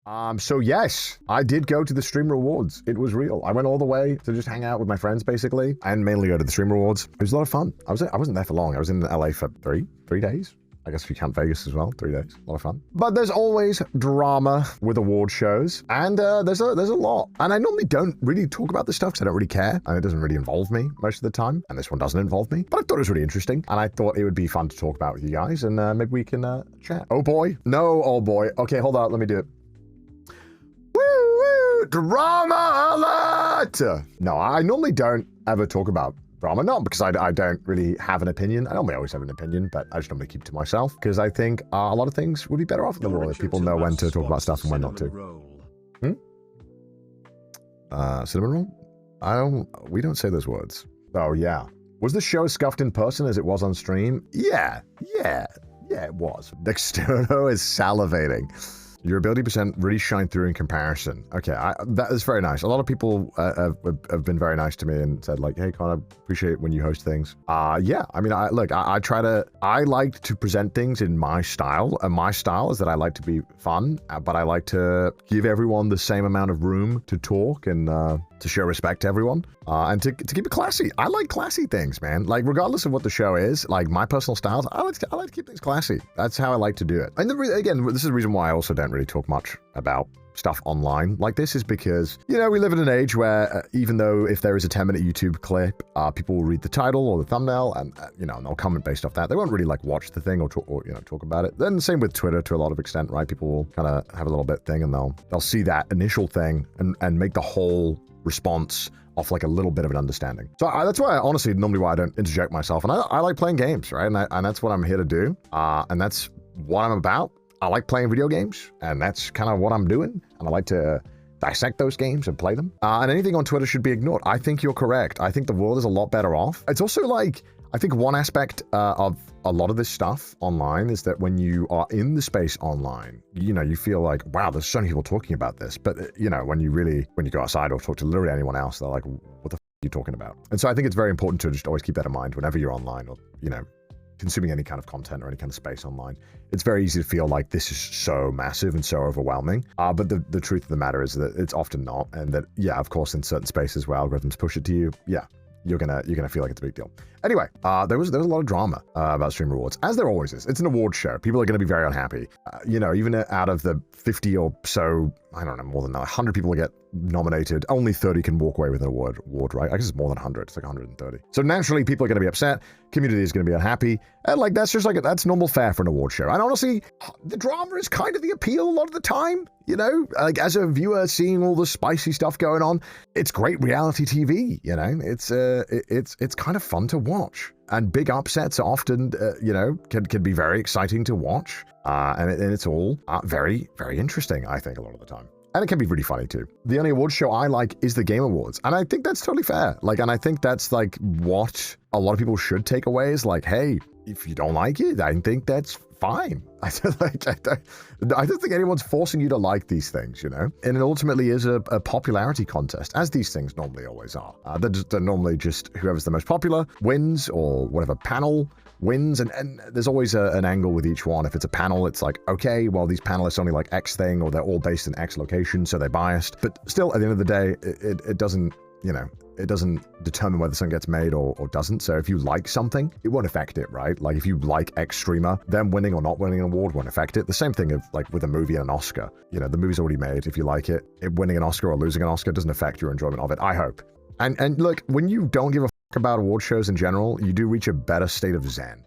So yes, I did go to the Stream Rewards. It was real. I went all the way to just hang out with my friends, basically, and mainly go to the Stream Rewards. It was a lot of fun. I wasn't there for long. I was in LA for three days. I guess if you count Vegas as well, 3 days. A lot of fun. But there's always drama with award shows, and there's a lot. And I normally don't really talk about this stuff because I don't really care, and it doesn't really involve me most of the time. And this one doesn't involve me. But I thought it was really interesting, and I thought it would be fun to talk about with you guys, and maybe we can chat. Oh boy. No, oh boy. Okay, hold on. Let me do it. Woo! Drama alert! No, I normally don't ever talk about drama, not because I don't really have an opinion. I normally always have an opinion, but I just normally keep it to myself because I think a lot of things would be better off in the world if people know when to talk about stuff and when not to. Cinnamon roll? We don't say those words. Oh yeah. Was the show as scuffed in person as it was on stream? Yeah, it was. Dexterno is salivating. Your ability percent really shine through in comparison. Okay, that is very nice. A lot of people have been very nice to me and said like, hey, Connor, appreciate when you host things. Yeah, I mean, I like to present things in my style. And my style is that I like to be fun, but I like to give everyone the same amount of room to talk and to show respect to everyone. And to keep it classy. I like classy things, man. Like, regardless of what the show is, like my personal styles, I like to keep things classy. That's how I like to do it. And again, this is the reason why I also don't really talk much about stuff online like this, is because, you know, we live in an age where even though if there is a 10-minute YouTube clip, people will read the title or the thumbnail and, you know, and they'll comment based off that. They won't really like watch the thing or talk about it. Then same with Twitter to a lot of extent, right? People will kind of have a little bit thing and they'll see that initial thing and make the whole response off like a little bit of an understanding. So that's why normally why I don't interject myself. And I like playing games, right? And that's what I'm here to do. And that's what I'm about. I like playing video games, and that's kind of what I'm doing. And I like to dissect those games and play them. And anything on Twitter should be ignored. I think you're correct. I think the world is a lot better off. It's also like, I think one aspect of a lot of this stuff online is that when you are in the space online, you know, you feel like, wow, there's so many people talking about this. But, you know, when you go outside or talk to literally anyone else, they're like, what the f are you talking about? And so I think it's very important to just always keep that in mind whenever you're online or, you know, consuming any kind of content or any kind of space online. It's very easy to feel like this is so massive and so overwhelming. But the truth of the matter is that it's often not. And that, yeah, of course, in certain spaces where algorithms push it to you, yeah, you're gonna feel like it's a big deal. Anyway, there was a lot of drama about Stream Rewards, as there always is. It's an award show. People are gonna be very unhappy. You know, even out of the 50 or so, I don't know, more than 100 people get nominated, only 30 can walk away with an award, right? I guess it's more than 100. It's like 130. So naturally, people are going to be upset. Community is going to be unhappy. And like, that's just like, that's normal fare for an award show. And honestly, the drama is kind of the appeal a lot of the time. You know, like as a viewer seeing all the spicy stuff going on, it's great reality TV, you know, it's kind of fun to watch. And big upsets are often, you know, can be very exciting to watch. And it's all very, very interesting, I think, a lot of the time. And it can be really funny too. The only award show I like is the Game Awards. And I think that's totally fair. Like, and I think that's like what a lot of people should take away is like, hey, if you don't like it, I think that's fine. I don't think anyone's forcing you to like these things, you know? And it ultimately is a popularity contest, as these things normally always are. They're normally just whoever's the most popular wins, or whatever panel wins, and there's always an angle with each one. If it's a panel, it's like, okay, well, these panelists only like X thing, or they're all based in X location, so they're biased. But still, at the end of the day, it doesn't, you know, it doesn't determine whether something gets made or doesn't. So if you like something, it won't affect it, right? Like if you like X streamer, them winning or not winning an award won't affect it. The same thing of like with a movie and an Oscar. You know, the movie's already made. If you like it, winning an Oscar or losing an Oscar doesn't affect your enjoyment of it, I hope. And look, when you don't give a fuck about award shows in general, you do reach a better state of zen.